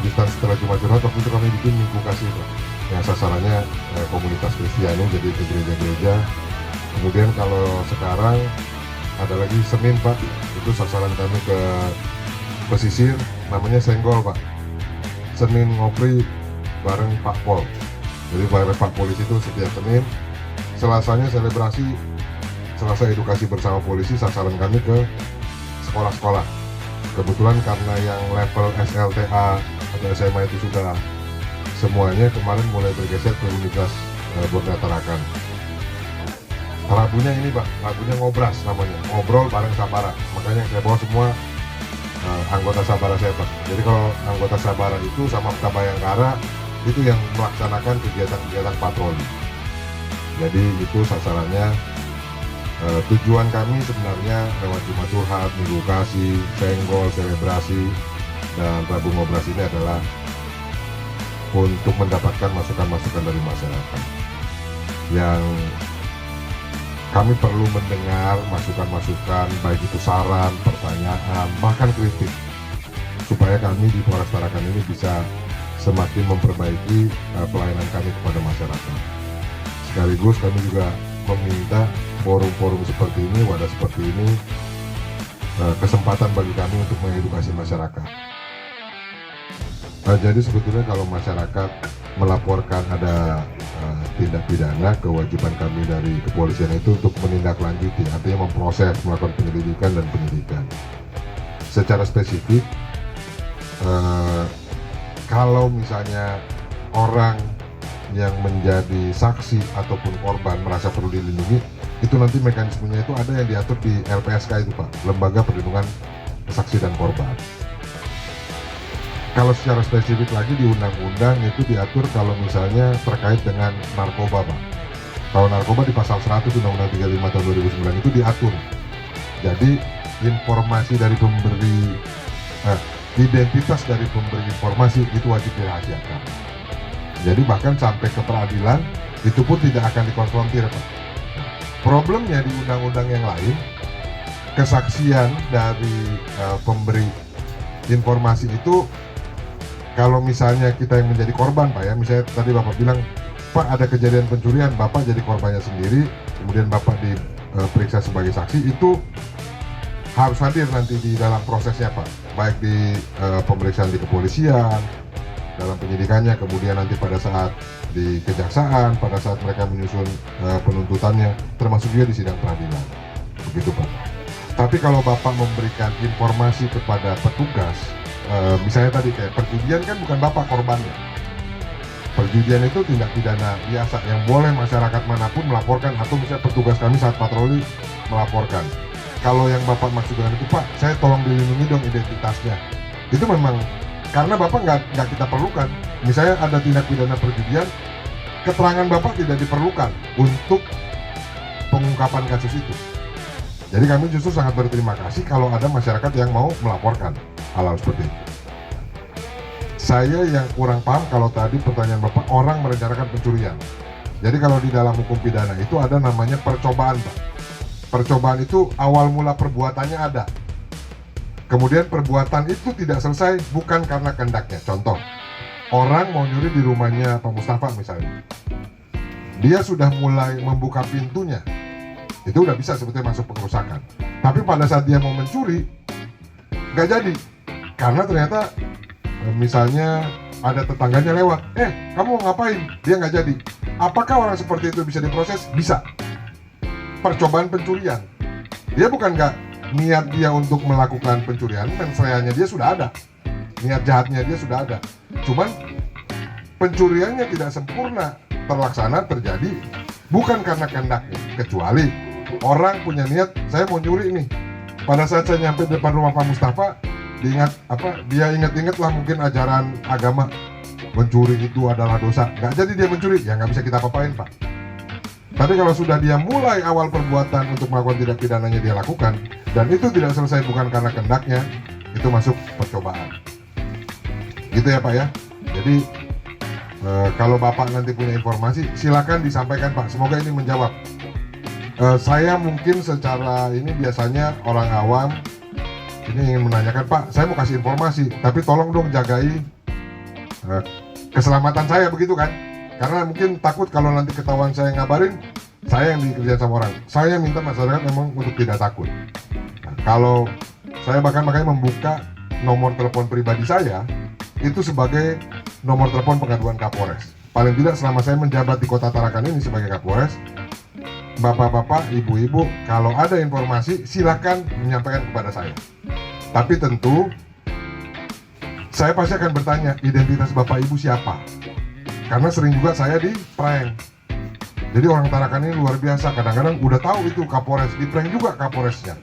lanjutan setelah Jumat Curhat, waktu itu kami bikin Minggu Kasih Pak, yang sasarannya komunitas Kristiani, jadi ke gereja-gereja. Kemudian kalau sekarang ada lagi Senin Pak, itu sasaran kami ke pesisir, namanya Senggol Pak. Senin ngopri bareng Pak Pol. Jadi bareng Pak Polisi itu setiap Senin. Selasanya selebrasi, Selasa edukasi bersama polisi, sasaran kami ke sekolah-sekolah. Kebetulan karena yang level SLTA atau SMA itu sudah semuanya, kemarin mulai bergeser ke Universitas Bogor Tarakan. Rabunya ini Pak, Rabunya ngobras namanya, ngobrol bareng Sabara. Makanya saya bawa semua anggota Sabara saya Pak. Jadi kalau anggota Sabara itu sama Kota Bayangkara itu yang melaksanakan kegiatan-kegiatan patroli. Jadi itu sasarannya. Tujuan kami sebenarnya lewat Jumat Curhat, Minggu Kasih, Senggol, selebrasi, dan Rabu Ngobras ini adalah untuk mendapatkan masukan-masukan dari masyarakat. Yang kami perlu mendengar masukan-masukan, baik itu saran, pertanyaan, bahkan kritik, supaya kami di Polres Tarakan ini bisa semakin memperbaiki pelayanan kami kepada masyarakat. Sekaligus kami juga meminta forum-forum seperti ini, wadah seperti ini, kesempatan bagi kami untuk mengedukasi masyarakat. Jadi sebetulnya kalau masyarakat melaporkan ada tindak pidana, kewajiban kami dari kepolisian itu untuk menindaklanjuti, artinya memproses, melakukan penyelidikan dan penyidikan. Secara spesifik, kalau misalnya orang yang menjadi saksi ataupun korban merasa perlu dilindungi, itu nanti mekanismenya itu ada yang diatur di LPSK itu Pak, Lembaga Perlindungan Saksi dan Korban. Kalau secara spesifik lagi di undang-undang itu diatur kalau misalnya terkait dengan narkoba Pak. Kalau narkoba di pasal 100 Undang-Undang 35 tahun 2009 itu diatur. Jadi informasi dari pemberi, identitas dari pemberi informasi itu wajib dirahasiakan. Jadi bahkan sampai ke peradilan itu pun tidak akan dikonfrontir Pak. Problemnya di undang-undang yang lain, kesaksian dari pemberi informasi itu, kalau misalnya kita yang menjadi korban Pak ya, misalnya tadi Bapak bilang, Pak ada kejadian pencurian, Bapak jadi korbannya sendiri, kemudian Bapak diperiksa sebagai saksi, itu harus hadir nanti di dalam prosesnya Pak, baik di pemeriksaan di kepolisian, dalam penyidikannya, kemudian nanti pada saat di kejaksaan, pada saat mereka menyusun penuntutannya, termasuk juga di sidang peradilan, begitu Pak. Tapi kalau Bapak memberikan informasi kepada petugas, misalnya tadi kayak perjudian kan bukan Bapak korbannya. Perjudian itu tindak pidana biasa yang boleh masyarakat manapun melaporkan, atau misalnya petugas kami saat patroli melaporkan. Kalau yang Bapak maksud dengan itu, Pak, saya tolong dilindungi dong identitasnya. Itu memang karena Bapak nggak kita perlukan. Misalnya ada tindak pidana perjudian, keterangan Bapak tidak diperlukan untuk pengungkapan kasus itu. Jadi kami justru sangat berterima kasih kalau ada masyarakat yang mau melaporkan hal-hal seperti itu. Saya yang kurang paham kalau tadi pertanyaan Bapak, orang merencanakan pencurian. Jadi kalau di dalam hukum pidana itu ada namanya percobaan Pak. Percobaan itu awal mula perbuatannya ada. Kemudian perbuatan itu tidak selesai bukan karena kehendaknya. Contoh, orang mau nyuri di rumahnya Pak Mustafa misalnya. Dia sudah mulai membuka pintunya. Itu udah bisa sebetulnya masuk pengerusakan. Tapi pada saat dia mau mencuri, nggak jadi. Karena ternyata misalnya ada tetangganya lewat. Kamu mau ngapain? Dia nggak jadi. Apakah orang seperti itu bisa diproses? Bisa. Percobaan pencurian. Dia bukan nggak niat dia untuk melakukan pencurian, mensreanya dia sudah ada, niat jahatnya dia sudah ada, cuman pencuriannya tidak sempurna terlaksana terjadi bukan karena kehendaknya, kecuali orang punya niat, saya mau nyuri nih, pada saat saya nyampe depan rumah Pak Mustafa, dia ingat-ingat lah mungkin ajaran agama, mencuri itu adalah dosa, nggak jadi dia mencuri, ya nggak bisa kita apa-apain Pak. Tapi kalau sudah dia mulai awal perbuatan untuk melakukan tindak pidananya dia lakukan, dan itu tidak selesai bukan karena kehendaknya, itu masuk percobaan. Gitu ya Pak ya. Jadi kalau Bapak nanti punya informasi, silakan disampaikan Pak. Semoga ini menjawab. Saya mungkin secara ini biasanya orang awam ini ingin menanyakan, Pak, saya mau kasih informasi, tapi tolong dong jagai keselamatan saya begitu kan, karena mungkin takut kalau nanti ketahuan saya ngabarin, saya yang dikerjain sama orang. Saya minta masyarakat memang untuk tidak takut. Nah, kalau saya bahkan makanya membuka nomor telepon pribadi saya itu sebagai nomor telepon pengaduan Kapolres. Paling tidak selama saya menjabat di Kota Tarakan ini sebagai Kapolres, bapak-bapak, ibu-ibu, kalau ada informasi silahkan menyampaikan kepada saya. Tapi tentu saya pasti akan bertanya identitas bapak ibu siapa, karena sering juga saya di prank. Jadi orang Tarakan ini luar biasa, kadang-kadang udah tahu itu Kapolres, di prank juga Kapolresnya.